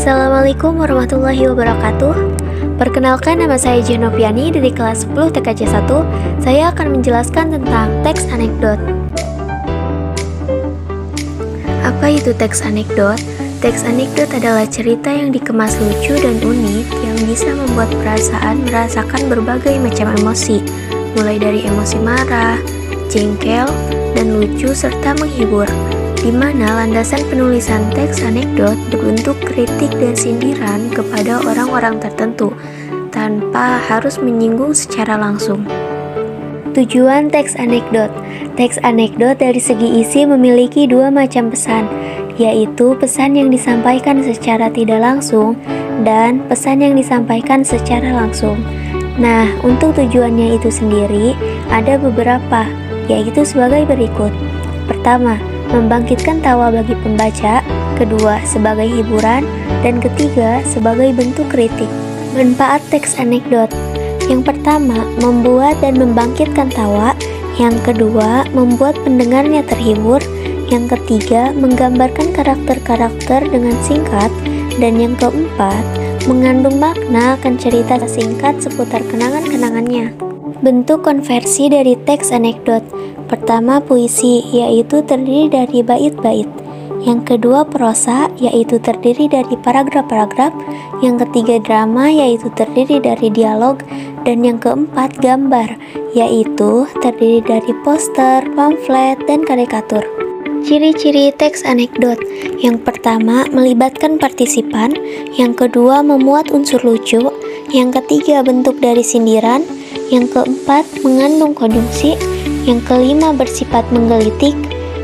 Assalamualaikum warahmatullahi wabarakatuh. Perkenalkan, nama saya Jenoviani dari kelas 10 TKJ 1. Saya akan menjelaskan tentang teks anekdot. Apa itu teks anekdot? Teks anekdot adalah cerita yang dikemas lucu dan unik yang bisa membuat perasaan merasakan berbagai macam emosi, mulai dari emosi marah, jengkel, dan lucu serta menghibur, di mana landasan penulisan teks anekdot berbentuk kritik dan sindiran kepada orang-orang tertentu tanpa harus menyinggung secara langsung. Tujuan teks anekdot. Teks anekdot dari segi isi memiliki dua macam pesan, yaitu pesan yang disampaikan secara tidak langsung dan pesan yang disampaikan secara langsung. Nah, untuk tujuannya itu sendiri ada beberapa, yaitu sebagai berikut. Pertama, membangkitkan tawa bagi pembaca. Kedua, sebagai hiburan. Dan ketiga, sebagai bentuk kritik. Manfaat teks anekdot. Yang pertama, membuat dan membangkitkan tawa. Yang kedua, membuat pendengarnya terhibur. Yang ketiga, menggambarkan karakter-karakter dengan singkat. Dan yang keempat, mengandung makna akan cerita singkat seputar kenangan-kenangannya. Bentuk konversi dari teks anekdot. Pertama, puisi, yaitu terdiri dari bait-bait. Yang kedua, prosa, yaitu terdiri dari paragraf-paragraf. Yang ketiga, drama, yaitu terdiri dari dialog. Dan yang keempat, gambar, yaitu terdiri dari poster, pamflet, dan karikatur. Ciri-ciri teks anekdot. Yang pertama, melibatkan partisipan. Yang kedua, memuat unsur lucu. Yang ketiga, bentuk dari sindiran. Yang keempat, mengandung konjungsi. Yang kelima, bersifat menggelitik.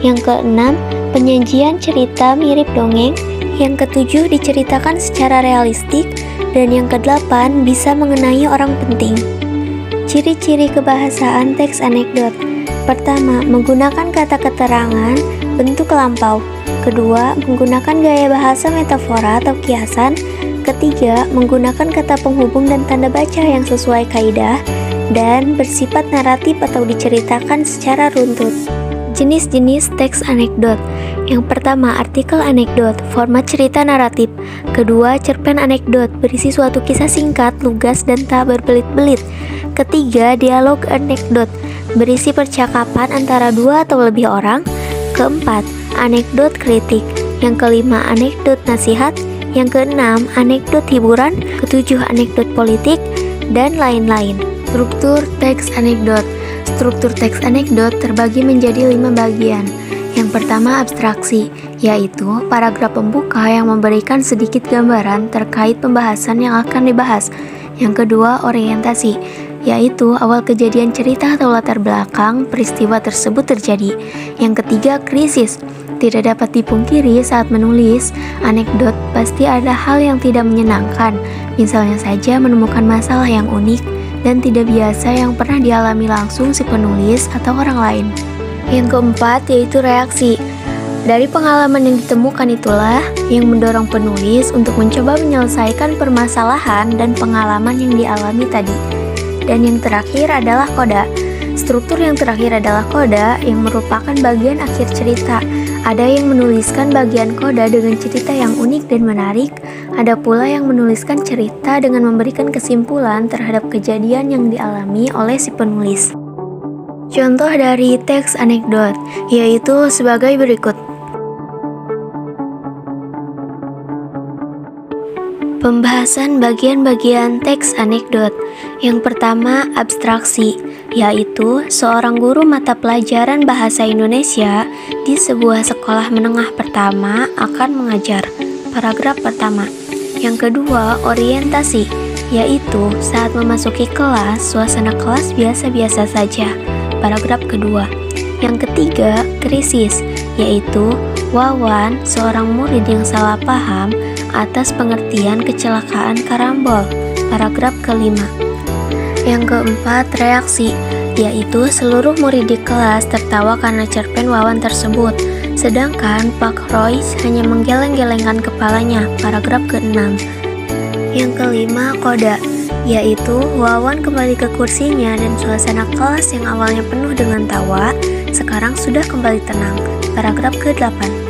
Yang keenam, penyajian cerita mirip dongeng. Yang ketujuh, diceritakan secara realistik. Dan yang kedelapan, bisa mengenai orang penting. Ciri-ciri kebahasaan teks anekdot. Pertama, menggunakan kata keterangan bentuk lampau. Kedua, menggunakan gaya bahasa metafora atau kiasan. Ketiga, menggunakan kata penghubung dan tanda baca yang sesuai kaidah. Dan bersifat naratif atau diceritakan secara runtut. Jenis-jenis teks anekdot. Yang pertama, artikel anekdot, format cerita naratif. Kedua, cerpen anekdot, berisi suatu kisah singkat, lugas, dan tak berbelit-belit. Ketiga, dialog anekdot, berisi percakapan antara dua atau lebih orang. Keempat, anekdot kritik. Yang kelima, anekdot nasihat. Yang keenam, anekdot hiburan. Ketujuh, anekdot politik, dan lain-lain. Struktur teks anekdot. Struktur teks anekdot terbagi menjadi 5 bagian. Yang pertama, abstraksi, yaitu paragraf pembuka yang memberikan sedikit gambaran terkait pembahasan yang akan dibahas. Yang kedua, orientasi, yaitu awal kejadian cerita atau latar belakang peristiwa tersebut terjadi. Yang ketiga, krisis. Tidak dapat dipungkiri saat menulis anekdot pasti ada hal yang tidak menyenangkan, misalnya saja menemukan masalah yang unik dan tidak biasa yang pernah dialami langsung si penulis atau orang lain. Yang keempat, yaitu reaksi. Dari pengalaman yang ditemukan itulah yang mendorong penulis untuk mencoba menyelesaikan permasalahan dan pengalaman yang dialami tadi. Dan yang terakhir adalah koda. Struktur yang terakhir adalah koda yang merupakan bagian akhir cerita. Ada yang menuliskan bagian koda dengan cerita yang unik dan menarik. Ada pula yang menuliskan cerita dengan memberikan kesimpulan terhadap kejadian yang dialami oleh si penulis. Contoh dari teks anekdot, yaitu sebagai berikut. Pembahasan bagian-bagian teks anekdot. Yang pertama, abstraksi, yaitu seorang guru mata pelajaran bahasa Indonesia di sebuah sekolah menengah pertama akan mengajar. Paragraf pertama. Yang kedua, orientasi, yaitu saat memasuki kelas, suasana kelas biasa-biasa saja. Paragraf kedua. Yang ketiga, krisis, yaitu Wawan, seorang murid yang salah paham atas pengertian kecelakaan karambol. Paragraf kelima. Yang keempat, reaksi, yaitu seluruh murid di kelas tertawa karena cerpen Wawan tersebut, sedangkan Pak Royce hanya menggeleng-gelengkan kepalanya. Paragraf ke-6. Yang kelima, koda, yaitu Wawan kembali ke kursinya dan suasana kelas yang awalnya penuh dengan tawa sekarang sudah kembali tenang. Paragraf ke-8.